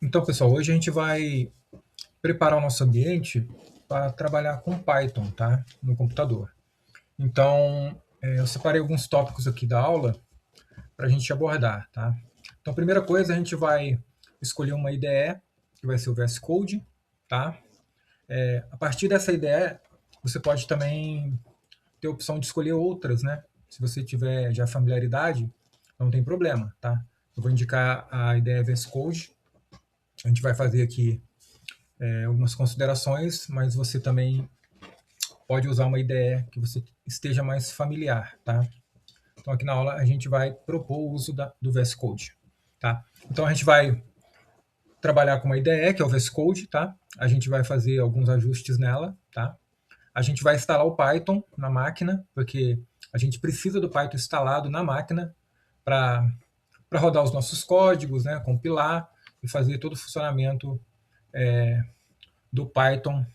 Então, pessoal, hoje a gente vai preparar o nosso ambiente para trabalhar com Python, tá? No computador. Então, eu separei alguns tópicos aqui da aula para a gente abordar, tá? Então, a primeira coisa, a gente vai escolher uma IDE, que vai ser o VS Code, tá? A partir dessa IDE, você pode também ter a opção de escolher outras, né? Se você tiver já familiaridade, não tem problema, tá? Eu vou indicar a IDE VS Code. A gente vai fazer aqui algumas considerações, mas você também pode usar uma IDE que você esteja mais familiar, tá? Então aqui na aula a gente vai propor o uso do VS Code, tá? Então a gente vai trabalhar com uma IDE, que é o VS Code, tá? A gente vai fazer alguns ajustes nela, tá? A gente vai instalar o Python na máquina, porque a gente precisa do Python instalado na máquina para rodar os nossos códigos, né? Compilar e fazer todo o funcionamento do Python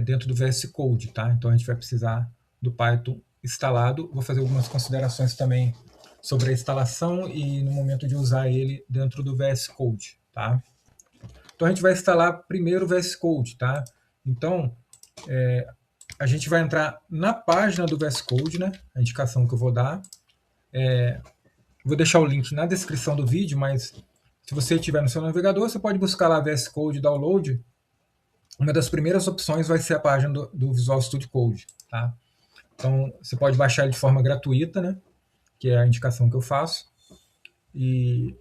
dentro do VS Code, tá? Então a gente vai precisar do Python instalado. Vou fazer algumas considerações também sobre a instalação e no momento de usar ele dentro do VS Code, tá? Então a gente vai instalar primeiro o VS Code, tá? Então a gente vai entrar na página do VS Code, né? A indicação que eu vou dar. Vou deixar o link na descrição do vídeo, mas se você tiver no seu navegador, você pode buscar lá VS Code Download. Uma das primeiras opções vai ser a página do Visual Studio Code, tá? Então, você pode baixar ele de forma gratuita, né? Que é a indicação que eu faço. E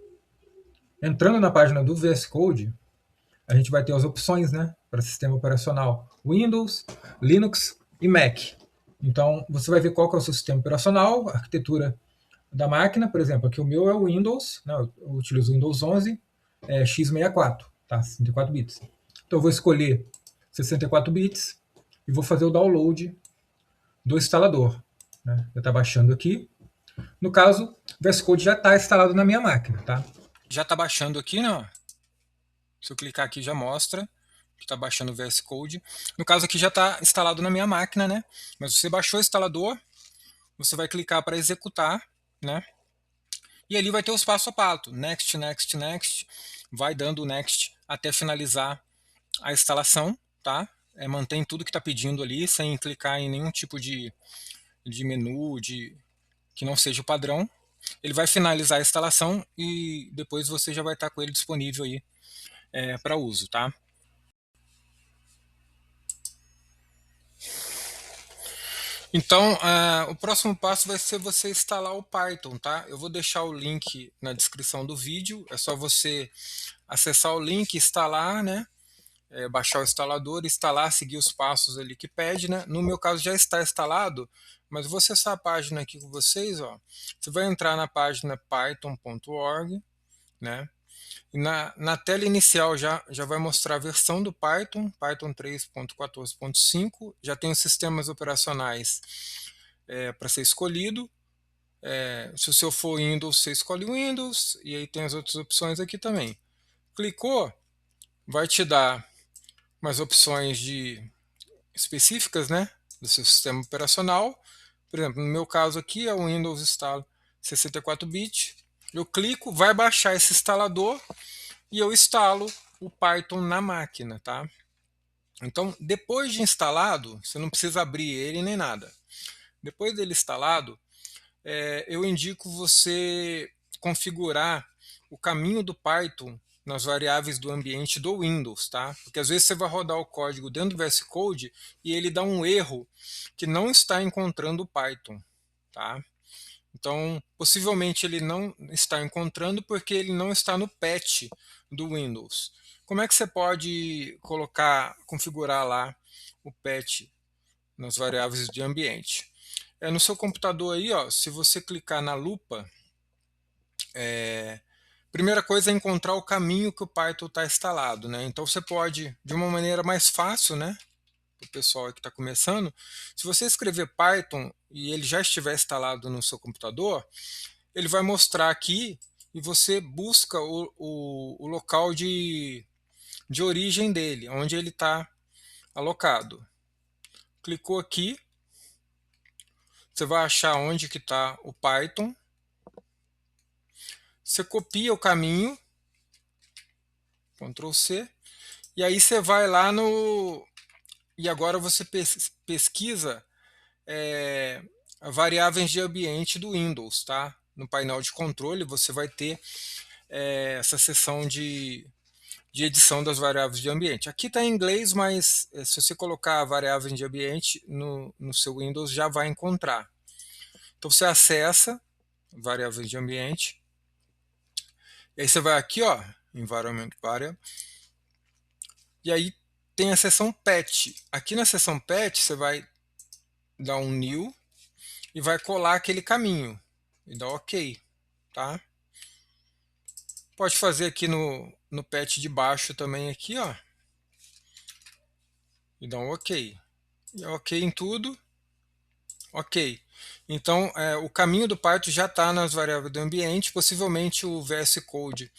entrando na página do VS Code, a gente vai ter as opções, né? Para sistema operacional Windows, Linux e Mac. Então, você vai ver qual que é o seu sistema operacional, a arquitetura da máquina. Por exemplo, aqui o meu é o Windows, né? Eu utilizo o Windows 11 x64, tá? 64 bits. Então, eu vou escolher 64 bits e vou fazer o download do instalador, né? Já está baixando aqui. No caso, o VS Code já está instalado na minha máquina, tá? Já está baixando aqui, né? Se eu clicar aqui já mostra que está baixando o VS Code. No caso aqui já está instalado na minha máquina, né? Mas você baixou o instalador, você vai clicar para executar, né? E ali vai ter os passo a passo, next, next, next, vai dando o next até finalizar a instalação, tá? Mantém tudo que está pedindo ali, sem clicar em nenhum tipo de menu, que não seja o padrão. Ele vai finalizar a instalação e depois você já vai estar com ele disponível aí para uso, tá? Então, o próximo passo vai ser você instalar o Python, tá? Eu vou deixar o link na descrição do vídeo, é só você acessar o link, instalar, né? Baixar o instalador, instalar, seguir os passos ali que pede, né? No meu caso já está instalado, mas vou acessar a página aqui com vocês, ó. Você vai entrar na página python.org, né? E na tela inicial já vai mostrar a versão do Python, Python 3.14.5, já tem os sistemas operacionais para ser escolhido. Se o seu for Windows, você escolhe Windows, e aí tem as outras opções aqui também. Clicou, vai te dar umas opções específicas, né, do seu sistema operacional. Por exemplo, no meu caso aqui é o Windows Install 64 bit. Eu clico, vai baixar esse instalador e eu instalo o Python na máquina, tá? Então, depois de instalado, você não precisa abrir ele nem nada. Depois dele instalado, eu indico você configurar o caminho do Python nas variáveis do ambiente do Windows, tá? Porque às vezes você vai rodar o código dentro do VS Code e ele dá um erro que não está encontrando o Python, tá? Então, possivelmente ele não está encontrando porque ele não está no patch do Windows. Como é que você pode configurar lá o patch nas variáveis de ambiente? No seu computador aí, ó, se você clicar na lupa, primeira coisa é encontrar o caminho que o Python está instalado, né? Então você pode, de uma maneira mais fácil, né, para o pessoal que está começando, se você escrever Python e ele já estiver instalado no seu computador, ele vai mostrar aqui e você busca o local de origem dele, onde ele está alocado. Clicou aqui, você vai achar onde que está o Python. Você copia o caminho Ctrl C. E aí você vai lá no... E agora você pesquisa variáveis de ambiente do Windows, tá? No painel de controle você vai ter essa seção de edição das variáveis de ambiente. Aqui está em inglês, mas se você colocar a variável de ambiente no seu Windows já vai encontrar. Então você acessa variáveis de ambiente, e aí você vai aqui, ó, Environment Variable, e aí tem a seção Patch. Aqui na seção Patch você vai dar um New e vai colar aquele caminho e dar OK, tá? Pode fazer aqui no patch de baixo também aqui, ó, e dar um OK. E OK em tudo. OK. Então, o caminho do Python já está nas variáveis do ambiente. Possivelmente o VS Code,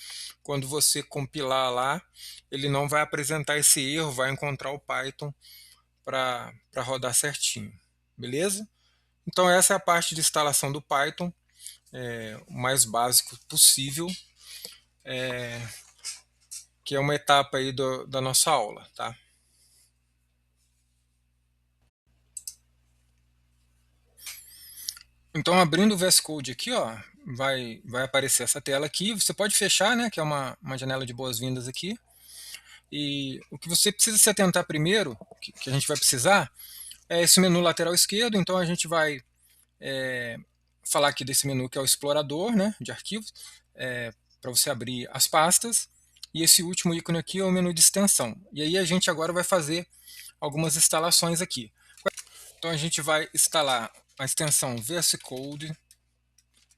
quando você compilar lá, ele não vai apresentar esse erro, vai encontrar o Python para rodar certinho. Beleza? Então, essa é a parte de instalação do Python, o mais básico possível, que é uma etapa aí da nossa aula, tá? Então, abrindo o VS Code aqui, ó, vai aparecer essa tela aqui. Você pode fechar, né, que é uma janela de boas-vindas aqui. E o que você precisa se atentar primeiro, que a gente vai precisar, é esse menu lateral esquerdo. Então, a gente vai falar aqui desse menu que é o explorador, né, de arquivos, para você abrir as pastas. E esse último ícone aqui é o menu de extensão. E aí a gente agora vai fazer algumas instalações aqui. Então a gente vai instalar a extensão VS Code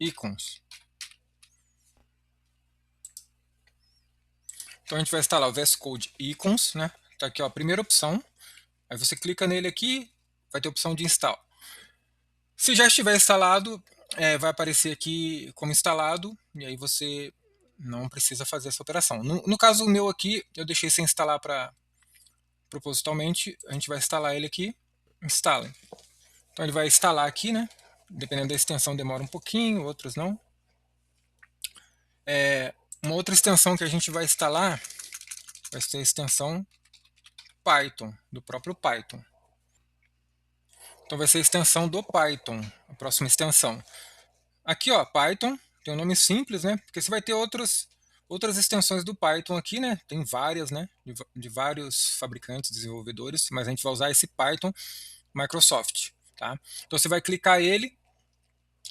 Icons. Então a gente vai instalar o VS Code Icons, né? Tá aqui, ó, a primeira opção. Aí você clica nele aqui, vai ter a opção de install. Se já estiver instalado, vai aparecer aqui como instalado, e aí você não precisa fazer essa operação. No caso meu aqui, eu deixei sem instalar propositalmente. A gente vai instalar ele aqui, instala. Então ele vai instalar aqui, né? Dependendo da extensão demora um pouquinho, outros não. Uma outra extensão que a gente vai instalar vai ser a extensão Python, do próprio Python. Então vai ser a extensão do Python, a próxima extensão. Aqui, ó, Python, tem um nome simples, né? Porque você vai ter outras extensões do Python aqui, né? Tem várias, né? De vários fabricantes, desenvolvedores, mas a gente vai usar esse Python Microsoft, tá? Então você vai clicar ele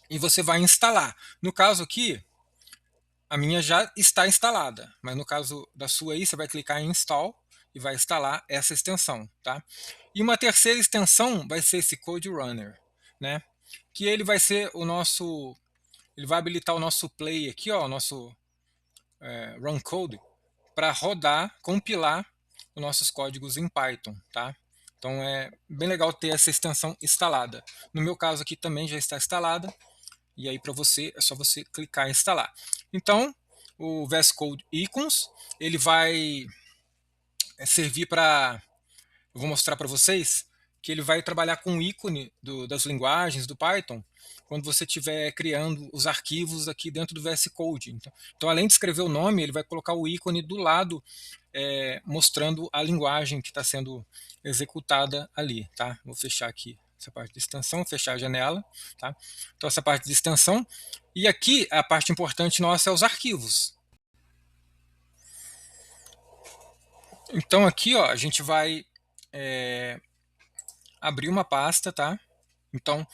e você vai instalar. No caso aqui, a minha já está instalada, mas no caso da sua aí, você vai clicar em Install e vai instalar essa extensão, tá? E uma terceira extensão vai ser esse Code Runner, né? Que ele vai ser o nosso, ele vai habilitar o nosso play aqui, ó, o nosso run code para rodar, compilar os nossos códigos em Python, tá? Então é bem legal ter essa extensão instalada. No meu caso aqui também já está instalada, e aí para você é só você clicar em instalar. Então o VS Code Icons ele vai servir para, eu vou mostrar para vocês que ele vai trabalhar com o ícone das linguagens do Python quando você estiver criando os arquivos aqui dentro do VS Code. Então, além de escrever o nome, ele vai colocar o ícone do lado mostrando a linguagem que está sendo executada ali, tá? Vou fechar aqui essa parte de extensão, fechar a janela, tá? Então essa parte de extensão. E aqui a parte importante nossa é os arquivos. Então aqui, ó, a gente vai abrir uma pasta, tá? Então,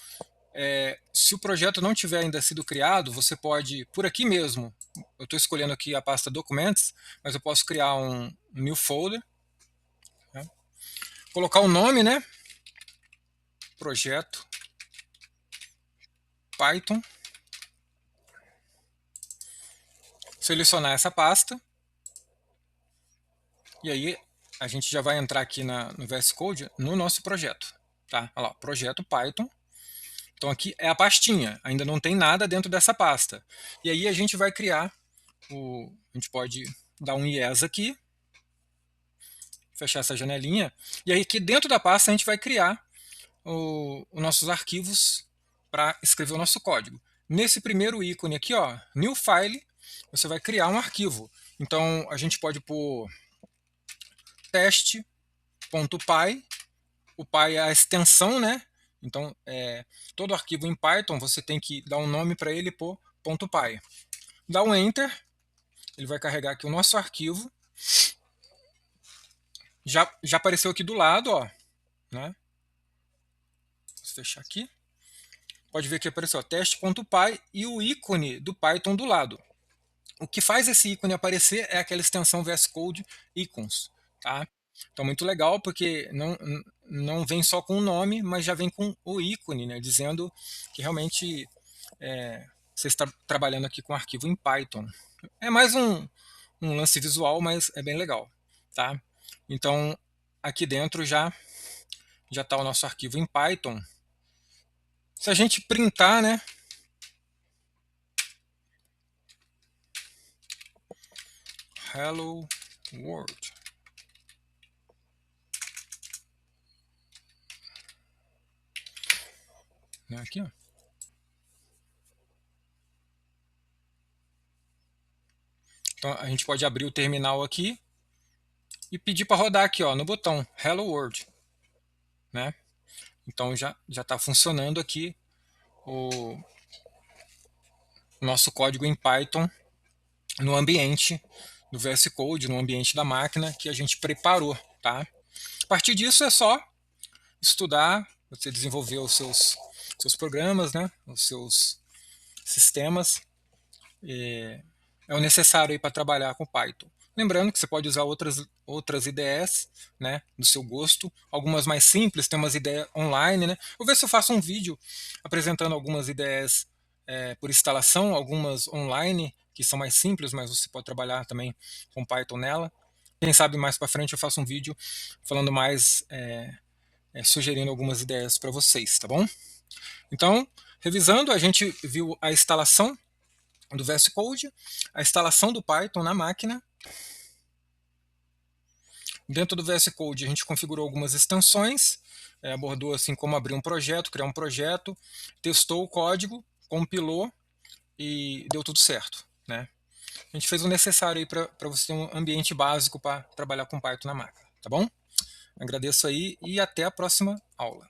se o projeto não tiver ainda sido criado, você pode, por aqui mesmo, eu estou escolhendo aqui a pasta Documents, mas eu posso criar um new folder, né? Colocar o nome, né? Projeto Python, selecionar essa pasta, e aí a gente já vai entrar aqui no VS Code no nosso projeto, tá? Olha lá, projeto Python. Então aqui é a pastinha, ainda não tem nada dentro dessa pasta. E aí a gente vai criar, a gente pode dar um yes aqui, fechar essa janelinha, e aí aqui dentro da pasta a gente vai criar os nossos arquivos para escrever o nosso código. Nesse primeiro ícone aqui, ó, New File, você vai criar um arquivo. Então, a gente pode pôr teste.py. O py é a extensão, né? Então, todo arquivo em Python, você tem que dar um nome para ele por .py. Dá um Enter, ele vai carregar aqui o nosso arquivo. Já apareceu aqui do lado, ó, né? Vou fechar aqui. Pode ver que apareceu teste.py e o ícone do Python do lado. O que faz esse ícone aparecer é aquela extensão VS Code Icons, tá? Então, muito legal, porque não vem só com o nome, mas já vem com o ícone, né? Dizendo que realmente você está trabalhando aqui com arquivo em Python. É mais um lance visual, mas é bem legal, tá? Então, aqui dentro já está o nosso arquivo em Python. Se a gente printar, né? Hello World. Aqui, ó. Então a gente pode abrir o terminal aqui e pedir para rodar aqui, ó, no botão Hello World, né? Então já está funcionando aqui o nosso código em Python no ambiente do VS Code, no ambiente da máquina que a gente preparou, tá? A partir disso é só estudar, você desenvolver os seus programas, né? Os seus sistemas. É o necessário para trabalhar com Python. Lembrando que você pode usar outras IDEs, né, do seu gosto, algumas mais simples, tem umas IDEs online, né? Vou ver se eu faço um vídeo apresentando algumas IDEs por instalação, algumas online que são mais simples, mas você pode trabalhar também com Python nela. Quem sabe mais para frente eu faço um vídeo falando mais, sugerindo algumas ideias para vocês, tá bom? Então, revisando, a gente viu a instalação do VS Code, a instalação do Python na máquina. Dentro do VS Code a gente configurou algumas extensões, abordou assim como abrir um projeto, criar um projeto, testou o código, compilou e deu tudo certo, né? A gente fez o necessário aí para você ter um ambiente básico para trabalhar com Python na máquina, tá bom? Agradeço aí e até a próxima aula.